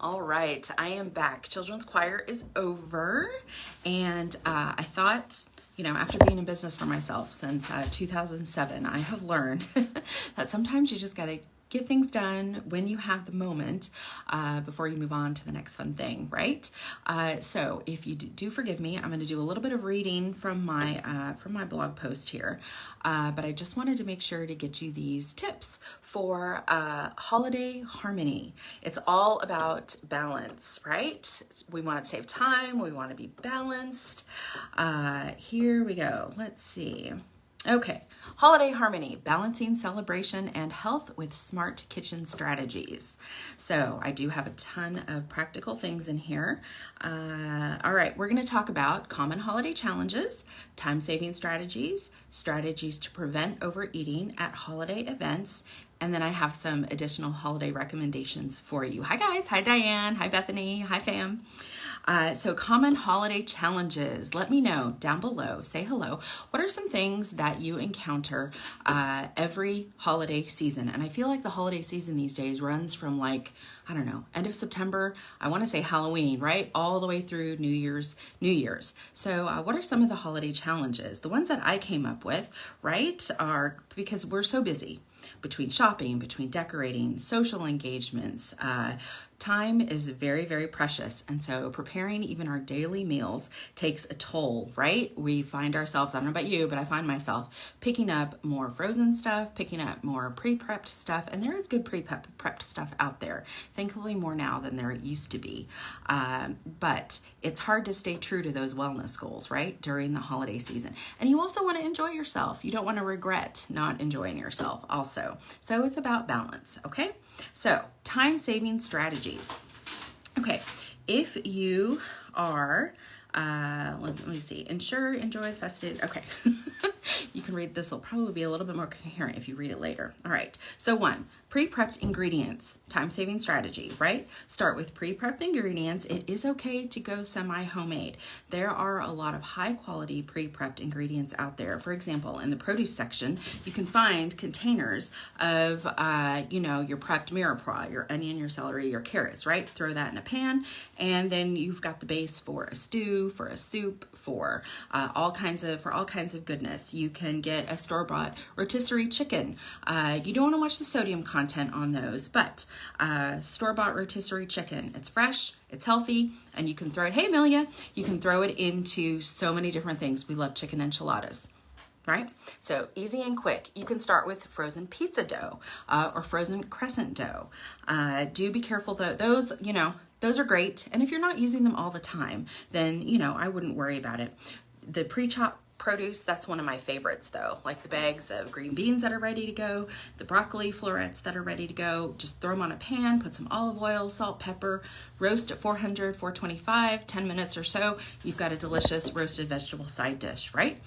All right, I am back. Children's choir is over, and I thought, after being in business for myself since 2007, I have learned that sometimes you just got to get things done when you have the moment before you move on to the next fun thing, right? So if you do forgive me, I'm going to do a little bit of reading from my blog post here, but I just wanted to make sure to get you these tips for holiday harmony. It's all about balance, right? We want to save time. We want to be balanced. Here we go. Let's see. Okay, holiday harmony, balancing celebration and health with smart kitchen strategies. So I do have a ton of practical things in here. All right, we're going to talk about common holiday challenges, time-saving strategies, strategies to prevent overeating at holiday events, and then I have some additional holiday recommendations for you. Hi guys, hi Diane, hi Bethany, hi fam. So common holiday challenges, let me know down below, say hello. What are some things that you encounter every holiday season? And I feel like the holiday season these days runs from end of September, I want to say Halloween, right? All the way through New Year's. So what are some of the holiday challenges? The ones that I came up with, right, are because we're so busy between shopping, between decorating, social engagements. Time is very, very precious. And so preparing even our daily meals takes a toll, right? We find ourselves, I don't know about you, but I find myself picking up more frozen stuff, picking up more pre-prepped stuff. And there is good pre-prepped stuff out there. Thankfully more now than there used to be. But it's hard to stay true to those wellness goals, right? During the holiday season. And you also want to enjoy yourself. You don't want to regret not enjoying yourself also. So it's about balance, okay? So time-saving strategies. Okay, if you are, let me see, ensure, enjoy, festive, okay. You can read, this will probably be a little bit more coherent if you read it later. All right, so 1, pre-prepped ingredients, time-saving strategy, right? Start with pre-prepped ingredients. It is okay to go semi-homemade. There are a lot of high-quality pre-prepped ingredients out there. For example, in the produce section, you can find containers of, your prepped mirepoix, your onion, your celery, your carrots, right? Throw that in a pan, and then you've got the base for a stew, for a soup, for all kinds of goodness. You can get a store-bought rotisserie chicken. You don't want to watch the sodium content on those, but store-bought rotisserie chicken. It's fresh, it's healthy, and you can throw it, hey Amelia, you can throw it into so many different things. We love chicken enchiladas, right? So easy and quick. You can start with frozen pizza dough or frozen crescent dough. Do be careful though. Those are great. And if you're not using them all the time, then, I wouldn't worry about it. The pre-chopped produce, that's one of my favorites though, like the bags of green beans that are ready to go, the broccoli florets that are ready to go. Just throw them on a pan, put some olive oil, salt, pepper, roast at 400, 425, 10 minutes or so. You've got a delicious roasted vegetable side dish, right?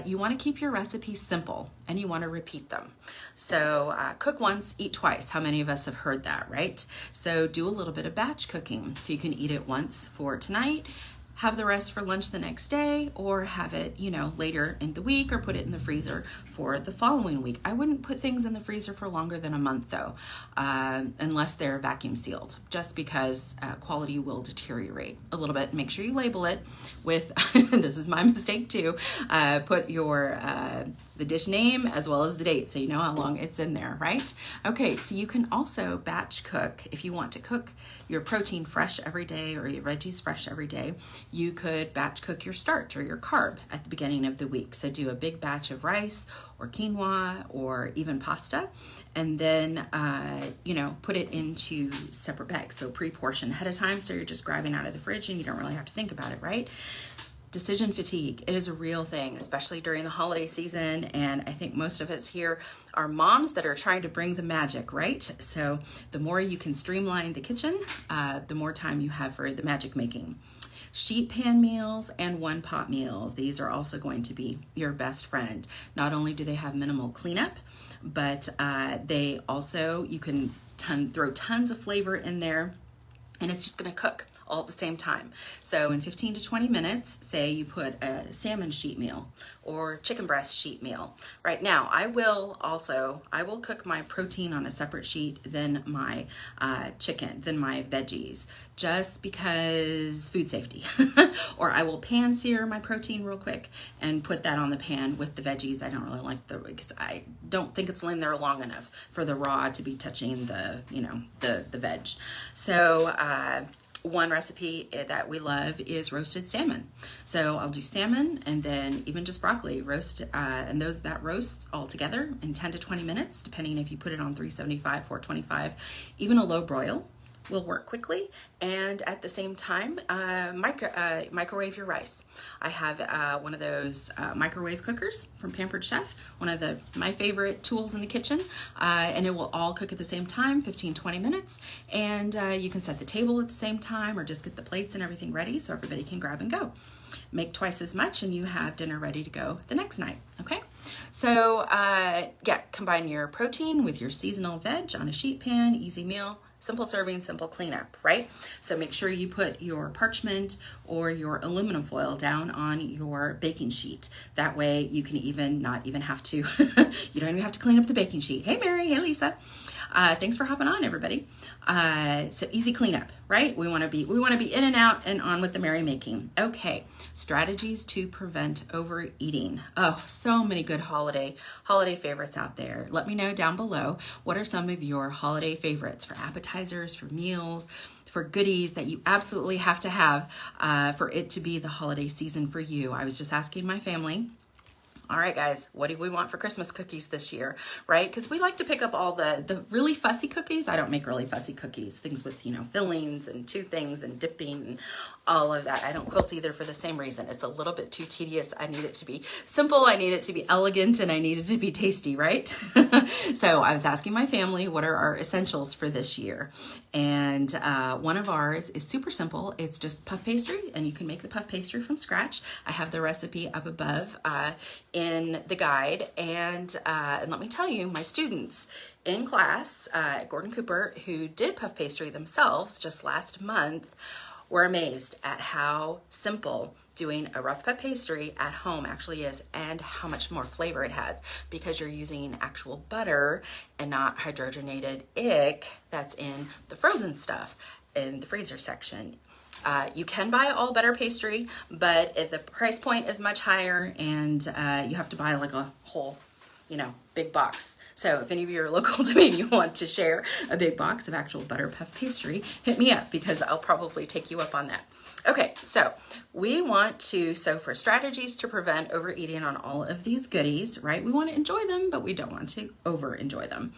You want to keep your recipes simple and you want to repeat them. So cook once, eat twice. How many of us have heard that, right? So do a little bit of batch cooking. So you can eat it once for tonight, have the rest for lunch the next day, or have it, later in the week, or put it in the freezer for the following week. I wouldn't put things in the freezer for longer than a month though, unless they're vacuum sealed, just because quality will deteriorate a little bit. Make sure you label it with, this is my mistake too, put the dish name as well as the date so you know how long it's in there, right? Okay, so you can also batch cook. If you want to cook your protein fresh every day or your veggies fresh every day, you could batch cook your starch or your carb at the beginning of the week. So do a big batch of rice or quinoa or even pasta, and then, put it into separate bags. So pre-portion ahead of time, so you're just grabbing out of the fridge and you don't really have to think about it, right? Decision fatigue, it is a real thing, especially during the holiday season. And I think most of us here are moms that are trying to bring the magic, right? So the more you can streamline the kitchen, the more time you have for the magic making. Sheet pan meals and one pot meals. These are also going to be your best friend. Not only do they have minimal cleanup, but you can throw tons of flavor in there, and it's just going to cook all at the same time. So in 15 to 20 minutes, say you put a salmon sheet meal or chicken breast sheet meal. Right now, I will cook my protein on a separate sheet than my than my veggies, just because food safety. Or I will pan sear my protein real quick and put that on the pan with the veggies. I don't really like because I don't think it's in there long enough for the raw to be touching the veg. So one recipe that we love is roasted salmon. So I'll do salmon and then even just broccoli roast, and that roasts all together in 10 to 20 minutes, depending if you put it on 375, 425, even a low broil will work quickly. And at the same time, microwave your rice. I have one of those microwave cookers from Pampered Chef, one of my favorite tools in the kitchen, and it will all cook at the same time, 15-20 minutes, and you can set the table at the same time or just get the plates and everything ready so everybody can grab and go. Make twice as much and you have dinner ready to go the next night, okay? So combine your protein with your seasonal veg on a sheet pan, easy meal. Simple serving, simple cleanup, right? So make sure you put your parchment or your aluminum foil down on your baking sheet. That way you can not even have to, you don't even have to clean up the baking sheet. Hey Mary, hey Lisa. Thanks for hopping on, everybody. So easy cleanup, right? We want to be in and out and on with the merrymaking. Okay, strategies to prevent overeating. Oh, so many good holiday favorites out there. Let me know down below, what are some of your holiday favorites for appetizers, for meals, for goodies that you absolutely have to have for it to be the holiday season for you. I was just asking my family, all right, guys, what do we want for Christmas cookies this year, right? Because we like to pick up all the really fussy cookies. I don't make really fussy cookies, things with, fillings and two things and dipping and all of that. I don't quilt either for the same reason. It's a little bit too tedious. I need it to be simple, I need it to be elegant, and I need it to be tasty, right? So I was asking my family, what are our essentials for this year? And one of ours is super simple. It's just puff pastry, and you can make the puff pastry from scratch. I have the recipe up above in the guide, and let me tell you, my students in class at Gordon Cooper who did puff pastry themselves just last month were amazed at how simple doing a rough puff pastry at home actually is, and how much more flavor it has, because you're using actual butter and not hydrogenated ick that's in the frozen stuff in the freezer section. You can buy all butter pastry, but the price point is much higher, and you have to buy like a whole, big box. So if any of you are local to me and you want to share a big box of actual butter puff pastry, hit me up, because I'll probably take you up on that. Okay, so for strategies to prevent overeating on all of these goodies, right? We want to enjoy them, but we don't want to over enjoy them.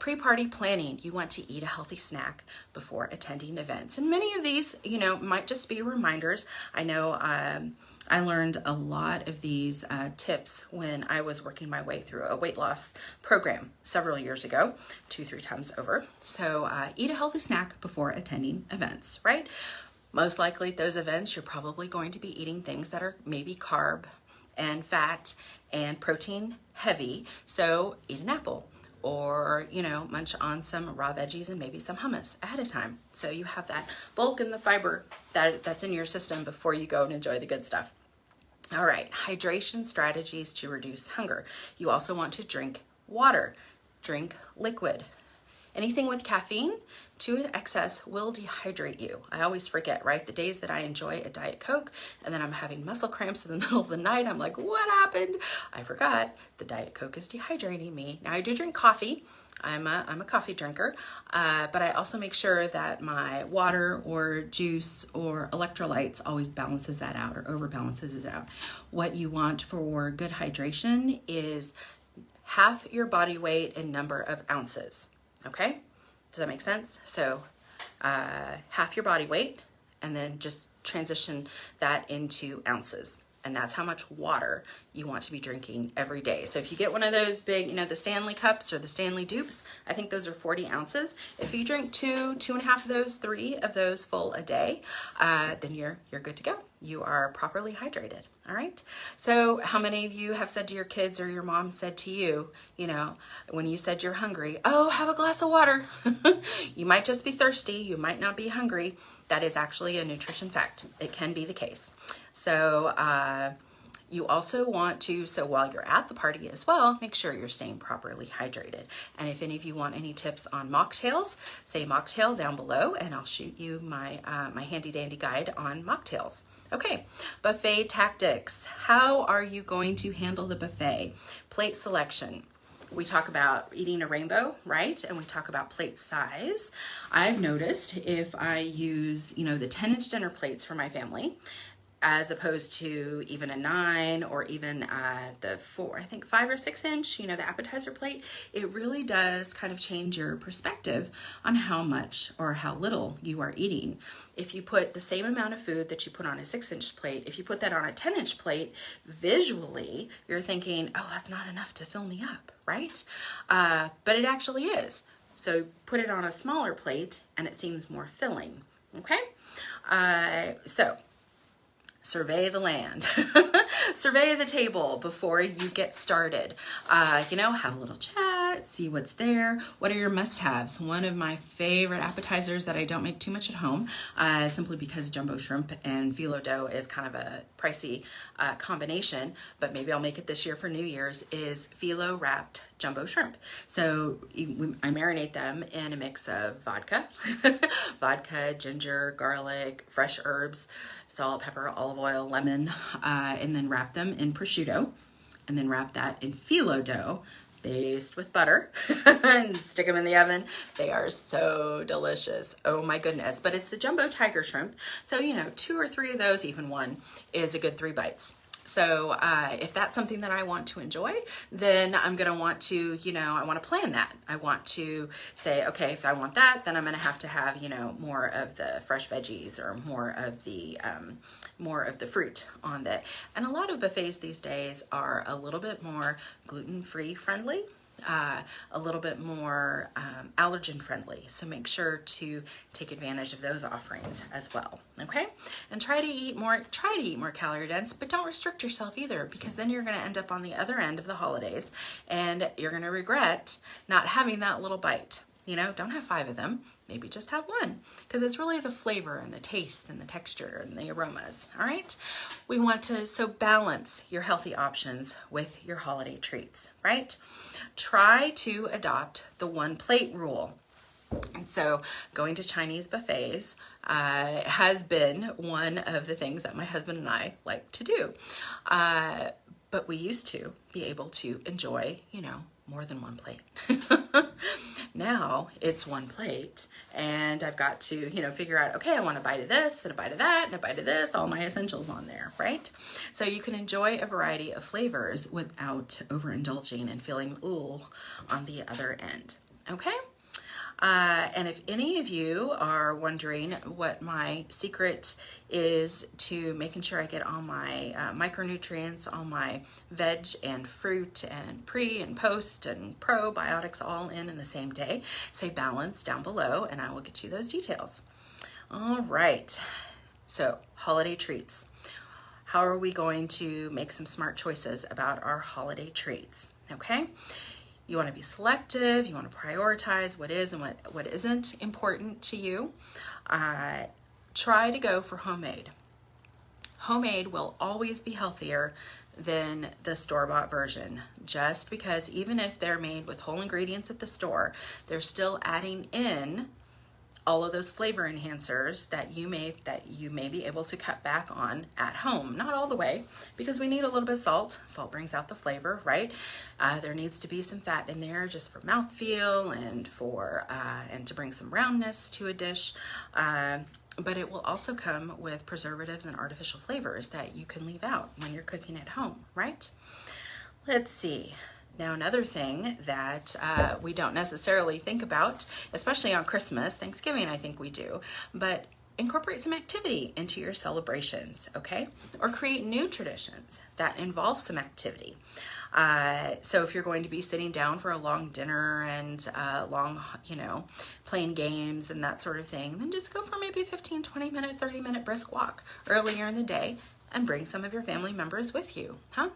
Pre-party planning, you want to eat a healthy snack before attending events. And many of these, might just be reminders. I know I learned a lot of these tips when I was working my way through a weight loss program several years ago, 2-3 times over. So eat a healthy snack before attending events, right? Most likely at those events, you're probably going to be eating things that are maybe carb and fat and protein heavy. So eat an apple, or, munch on some raw veggies and maybe some hummus ahead of time. So you have that bulk and the fiber that's in your system before you go and enjoy the good stuff. All right, hydration strategies to reduce hunger. You also want to drink water, drink liquid. Anything with caffeine to excess will dehydrate you. I always forget, right? The days that I enjoy a Diet Coke and then I'm having muscle cramps in the middle of the night, I'm like, what happened? I forgot the Diet Coke is dehydrating me. Now I do drink coffee. I'm a coffee drinker, but I also make sure that my water or juice or electrolytes always balances that out or overbalances it out. What you want for good hydration is half your body weight in number of ounces. Okay, does that make sense? So half your body weight, and then just transition that into ounces. And that's how much water you want to be drinking every day. So if you get one of those big, the Stanley cups or the Stanley dupes, I think those are 40 ounces. If you drink 2.5 of those, 3 of those full a day, then you're good to go. You are properly hydrated. All right. So how many of you have said to your kids or your mom said to you, when you said you're hungry, oh, have a glass of water. You might just be thirsty. You might not be hungry. That is actually a nutrition fact. It can be the case. So you also want to, so while you're at the party as well, make sure you're staying properly hydrated. And if any of you want any tips on mocktails, say mocktail down below and I'll shoot you my handy dandy guide on mocktails. Okay, buffet tactics. How are you going to handle the buffet? Plate selection. We talk about eating a rainbow, right? And we talk about plate size. I've noticed if I use, the 10-inch dinner plates for my family, as opposed to even a 9 or even the 5 or 6 inch, the appetizer plate, it really does kind of change your perspective on how much or how little you are eating. If you put the same amount of food that you put on a 6-inch plate, if you put that on a 10-inch plate, visually, you're thinking, oh, that's not enough to fill me up, right? But it actually is. So put it on a smaller plate and it seems more filling, okay? So survey the land, survey the table before you get started. Have a little chat, see what's there. What are your must-haves? One of my favorite appetizers that I don't make too much at home, simply because jumbo shrimp and phyllo dough is kind of a pricey combination, but maybe I'll make it this year for New Year's, is phyllo wrapped jumbo shrimp. So I marinate them in a mix of vodka, ginger, garlic, fresh herbs, salt, pepper, olive oil, lemon, and then wrap them in prosciutto, and then wrap that in phyllo dough, based with butter, and stick them in the oven. They are so delicious. Oh my goodness. But it's the jumbo tiger shrimp. So, 2 or 3 of those, even one, is a good 3 bites. So if that's something that I want to enjoy, then I'm going to want to, I want to plan that. I want to say, okay, if I want that, then I'm going to have, more of the fresh veggies or more of the fruit on that. And a lot of buffets these days are a little bit more gluten-free friendly. A little bit more allergen friendly. So make sure to take advantage of those offerings as well. Okay. And try to eat more calorie dense, but don't restrict yourself either, because then you're going to end up on the other end of the holidays and you're going to regret not having that little bite. Don't have 5 of them. Maybe just have 1, because it's really the flavor and the taste and the texture and the aromas. All right. We want to balance your healthy options with your holiday treats, right? Try to adopt the 1 plate rule. And so going to Chinese buffets has been one of the things that my husband and I like to do. But we used to be able to enjoy, more than 1 plate. Now it's 1 plate and I've got to, figure out, okay, I want a bite of this and a bite of that and a bite of this, all my essentials on there, right? So you can enjoy a variety of flavors without overindulging and feeling on the other end, okay? And if any of you are wondering what my secret is to making sure I get all my micronutrients, all my veg and fruit and pre and post and probiotics all in the same day, say balance down below and I will get you those details. All right, so holiday treats. How are we going to make some smart choices about our holiday treats? Okay. You want to be selective, you want to prioritize what is and what isn't important to you. Try to go for homemade. Homemade will always be healthier than the store-bought version, just because even if they're made with whole ingredients at the store, they're still adding in all of those flavor enhancers that you may be able to cut back on at home. Not all the way, because we need a little bit of salt. Salt brings out the flavor, right? There needs to be some fat in there just for mouthfeel and and to bring some roundness to a dish. But it will also come with preservatives and artificial flavors that you can leave out when you're cooking at home, right? Let's see. Now, another thing that we don't necessarily think about, especially on Christmas, Thanksgiving, I think we do, but incorporate some activity into your celebrations, okay? Or create new traditions that involve some activity. So if you're going to be sitting down for a long dinner and long, playing games and that sort of thing, then just go for maybe a 15, 20 minute, 30 minute brisk walk earlier in the day and bring some of your family members with you, huh?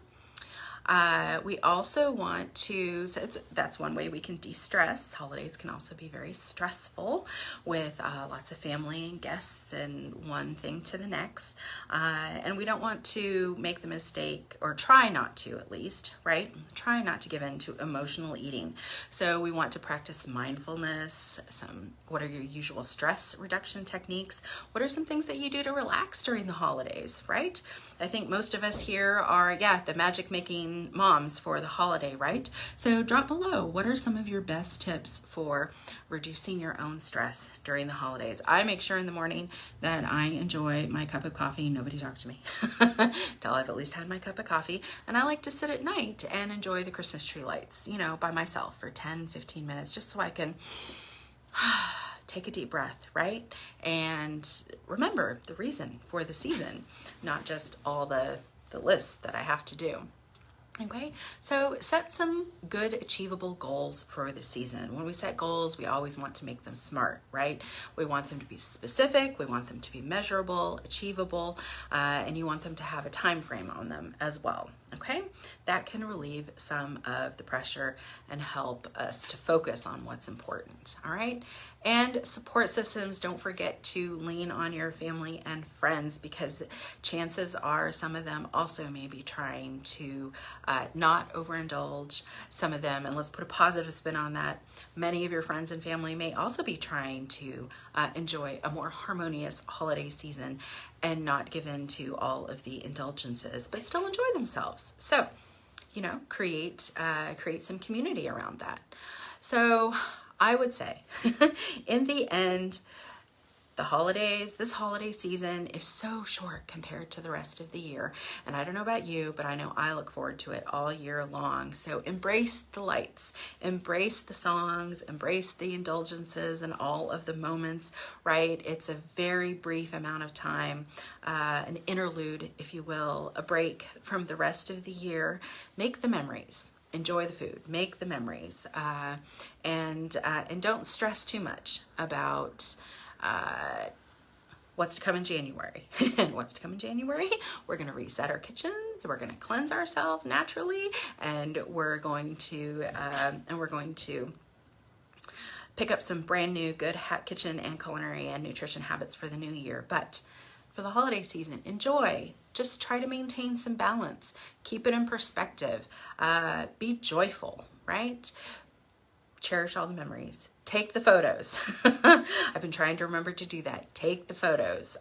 We also want to, so that's one way we can de-stress. Holidays can also be very stressful with lots of family and guests and one thing to the next. And we don't want to make the mistake, or try not to at least, right? Try not to give in to emotional eating. So we want to practice mindfulness. What are your usual stress reduction techniques? What are some things that you do to relax during the holidays, right? I think most of us here are, the magic making moms for the holiday, right? So drop below, what are some of your best tips for reducing your own stress during the holidays? I make sure in the morning that I enjoy my cup of coffee. Nobody talk to me till I've at least had my cup of coffee. And I like to sit at night and enjoy the Christmas tree lights, by myself for 10-15 minutes, just so I can take a deep breath, right? And remember the reason for the season, not just all the lists that I have to do. Okay, so set some good achievable goals for the season. When we set goals, we always want to make them smart, right? We want them to be specific, we want them to be measurable, achievable, and you want them to have a time frame on them as well. Okay, that can relieve some of the pressure and help us to focus on what's important. All right, and support systems, don't forget to lean on your family and friends, because chances are some of them also may be trying to not overindulge. Some of them, and let's put a positive spin on that, many of your friends and family may also be trying to enjoy a more harmonious holiday season and not give in to all of the indulgences, but still enjoy themselves. So, create some community around that. So I would say, in the end, this holiday season is so short compared to the rest of the year. And I don't know about you, but I know I look forward to it all year long. So embrace the lights, embrace the songs, embrace the indulgences and all of the moments, right? It's a very brief amount of time, an interlude, if you will, a break from the rest of the year. Make the memories. Enjoy the food, make the memories, and don't stress too much about what's to come in January. And what's to come in January? We're going to reset our kitchens. We're going to cleanse ourselves naturally, and we're going to pick up some brand new good kitchen and culinary and nutrition habits for the new year. But for the holiday season, enjoy. Just try to maintain some balance. Keep it in perspective. Be joyful, right? Cherish all the memories. Take the photos. I've been trying to remember to do that. Take the photos.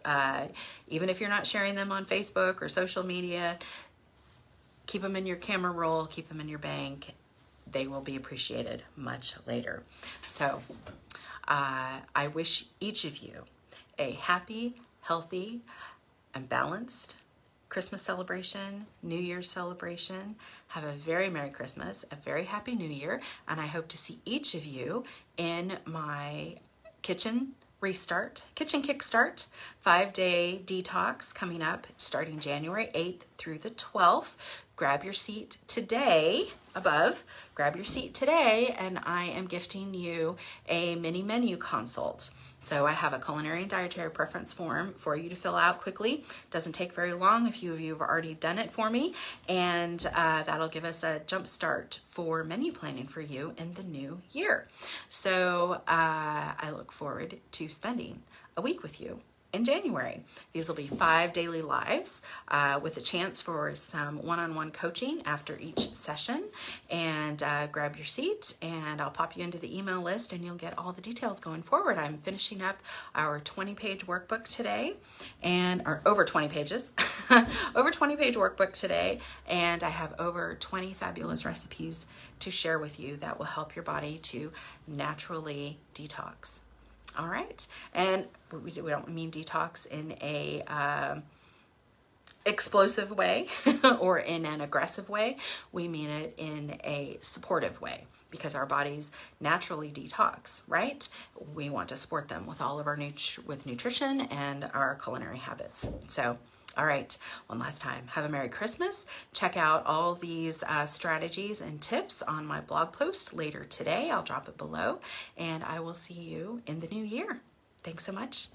Even if you're not sharing them on Facebook or social media, keep them in your camera roll, keep them in your bank. They will be appreciated much later. So I wish each of you a happy, healthy, and balanced Christmas celebration, New Year's celebration. Have a very Merry Christmas, a very Happy New Year, and I hope to see each of you in my kitchen kickstart 5-day detox coming up starting January 8th through the 12th. Grab your seat today grab your seat today, and I am gifting you a mini menu consult. So I have a culinary and dietary preference form for you to fill out quickly. Doesn't take very long. A few of you have already done it for me, and that'll give us a jump start for menu planning for you in the new year. So I look forward to spending a week with you in January. These will be 5 daily lives with a chance for some one-on-one coaching after each session. And grab your seat, and I'll pop you into the email list, and you'll get all the details going forward. I'm finishing up our 20-page workbook today, or over 20 pages, over 20-page workbook today, and I have over 20 fabulous recipes to share with you that will help your body to naturally detox. All right, and we don't mean detox in a explosive way or in an aggressive way. We mean it in a supportive way, because our bodies naturally detox, right? We want to support them with all of our with nutrition and our culinary habits. So, all right, one last time, have a Merry Christmas. Check out all these strategies and tips on my blog post later today. I'll drop it below, and I will see you in the new year. Thanks so much.